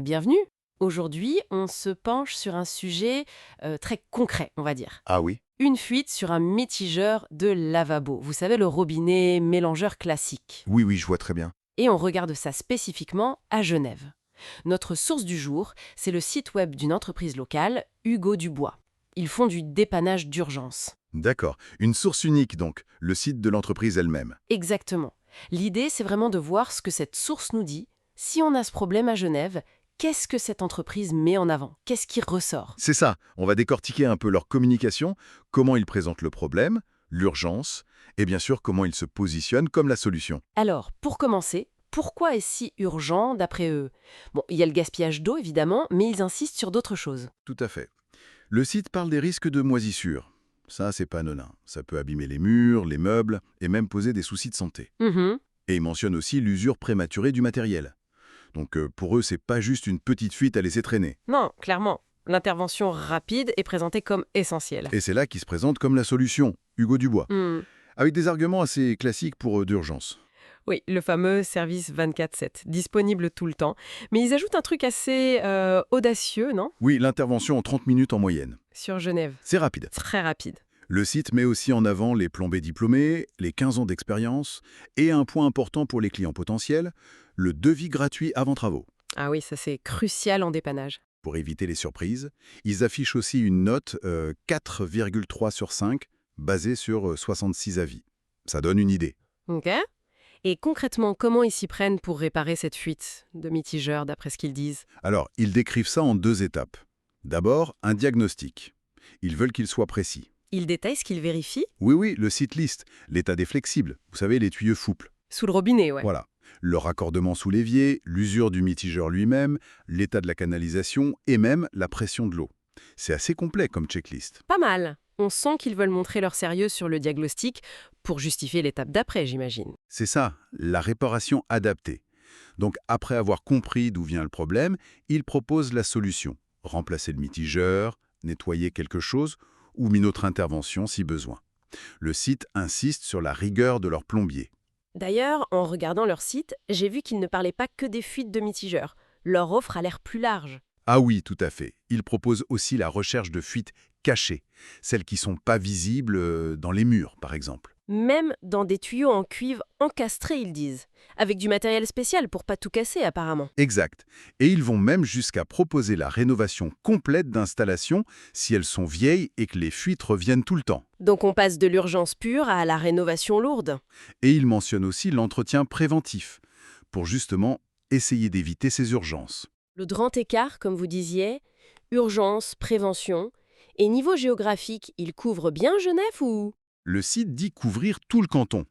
Bienvenue. Aujourd'hui, on se penche sur un sujet très concret, on va dire. Ah oui? Une fuite sur un mitigeur de lavabo. Vous savez, le robinet mélangeur classique. Oui, oui, je vois très bien. Et on regarde ça spécifiquement à Genève. Notre source du jour, c'est le site web d'une entreprise locale, Hugo Dubois. Ils font du dépannage d'urgence. D'accord. Une source unique, donc, le site de l'entreprise elle-même. Exactement. L'idée, c'est vraiment de voir ce que cette source nous dit. Si on a ce problème à Genève, qu'est-ce que cette entreprise met en avant? Qu'est-ce qui ressort? C'est ça, on va décortiquer un peu leur communication, comment ils présentent le problème, l'urgence, et bien sûr comment ils se positionnent comme la solution. Alors, pour commencer, pourquoi est-ce si urgent d'après eux? Bon, il y a le gaspillage d'eau évidemment, mais ils insistent sur d'autres choses. Tout à fait. Le site parle des risques de moisissure. Ça, c'est pas anodin. Ça peut abîmer les murs, les meubles, et même poser des soucis de santé. Mhm. Et ils mentionnent aussi l'usure prématurée du matériel. Donc pour eux, c'est pas juste une petite fuite à laisser traîner. Non, clairement. L'intervention rapide est présentée comme essentielle. Et c'est là qu'ils se présentent comme la solution, Hugo Dubois. Hmm. Avec des arguments assez classiques pour d'urgence. Oui, le fameux service 24/7, disponible tout le temps. Mais ils ajoutent un truc assez audacieux, non? Oui, l'intervention en 30 minutes en moyenne. Sur Genève. C'est rapide. Très rapide. Le site met aussi en avant les plombés diplômés, les 15 ans d'expérience, et un point important pour les clients potentiels, le devis gratuit avant travaux. Ah oui, ça c'est crucial en dépannage. Pour éviter les surprises, ils affichent aussi une note 4,3 sur 5, basée sur 66 avis. Ça donne une idée. Ok. Et concrètement, comment ils s'y prennent pour réparer cette fuite de mitigeurs, d'après ce qu'ils disent? Alors, ils décrivent ça en 2 étapes. D'abord, un diagnostic. Ils veulent qu'il soit précis. Ils détaillent ce qu'ils vérifient? Oui, oui, le site liste, l'état des flexibles, vous savez, les tuyaux souples. Sous le robinet, ouais. Voilà. Le raccordement sous l'évier, l'usure du mitigeur lui-même, l'état de la canalisation et même la pression de l'eau. C'est assez complet comme checklist. Pas mal. On sent qu'ils veulent montrer leur sérieux sur le diagnostic pour justifier l'étape d'après, j'imagine. C'est ça, la réparation adaptée. Donc après avoir compris d'où vient le problème, ils proposent la solution. Remplacer le mitigeur, nettoyer quelque chose ou une autre intervention si besoin. Le site insiste sur la rigueur de leur plombier. D'ailleurs, en regardant leur site, j'ai vu qu'ils ne parlaient pas que des fuites de mitigeurs. Leur offre a l'air plus large. Ah oui, tout à fait. Ils proposent aussi la recherche de fuites cachées, celles qui sont pas visibles dans les murs, par exemple. Même dans des tuyaux en cuivre encastrés, ils disent. Avec du matériel spécial pour pas tout casser, apparemment. Exact. Et ils vont même jusqu'à proposer la rénovation complète d'installations si elles sont vieilles et que les fuites reviennent tout le temps. Donc on passe de l'urgence pure à la rénovation lourde. Et ils mentionnent aussi l'entretien préventif, pour justement essayer d'éviter ces urgences. Le grand écart, comme vous disiez, urgence, prévention. Et niveau géographique, il couvre bien Genève ou... Le site dit couvrir tout le canton.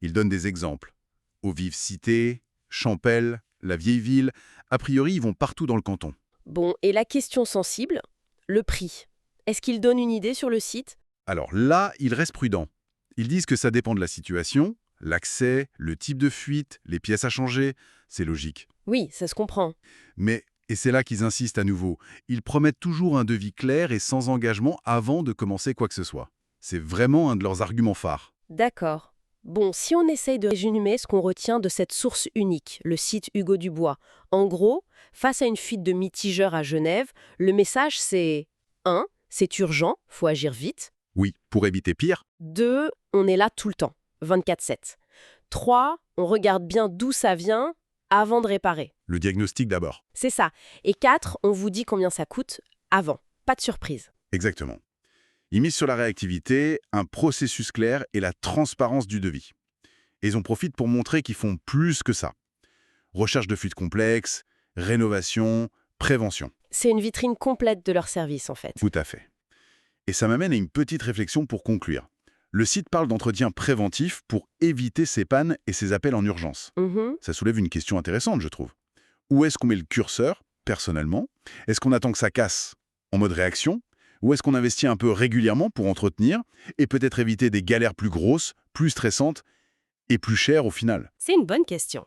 Il donne des exemples. Eaux-Vives-Cité, Champel, la Vieille Ville, a priori, ils vont partout dans le canton. Bon, et la question sensible, le prix. Est-ce qu'il donne une idée sur le site? Alors là, ils restent prudents. Ils disent que ça dépend de la situation, l'accès, le type de fuite, les pièces à changer, c'est logique. Oui, ça se comprend. Mais, et c'est là qu'ils insistent à nouveau, ils promettent toujours un devis clair et sans engagement avant de commencer quoi que ce soit. C'est vraiment un de leurs arguments phares. D'accord. Bon, si on essaye de résumer ce qu'on retient de cette source unique, le site Hugo Dubois, en gros, face à une fuite de mitigeurs à Genève, le message c'est 1. C'est urgent, faut agir vite. Oui, pour éviter pire. 2. On est là tout le temps, 24/7. 3. On regarde bien d'où ça vient avant de réparer. Le diagnostic d'abord. C'est ça. Et 4. On vous dit combien ça coûte avant. Pas de surprise. Exactement. Ils misent sur la réactivité, un processus clair et la transparence du devis. Et ils en profitent pour montrer qu'ils font plus que ça. Recherche de fuites complexes, rénovation, prévention. C'est une vitrine complète de leur service en fait. Tout à fait. Et ça m'amène à une petite réflexion pour conclure. Le site parle d'entretien préventif pour éviter ces pannes et ces appels en urgence. Mhm. Ça soulève une question intéressante, je trouve. Où est-ce qu'on met le curseur, personnellement? Est-ce qu'on attend que ça casse en mode réaction? Ou est-ce qu'on investit un peu régulièrement pour entretenir et peut-être éviter des galères plus grosses, plus stressantes et plus chères au final? C'est une bonne question.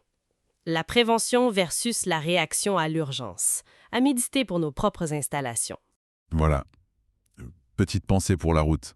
La prévention versus la réaction à l'urgence. À méditer pour nos propres installations. Voilà. Petite pensée pour la route.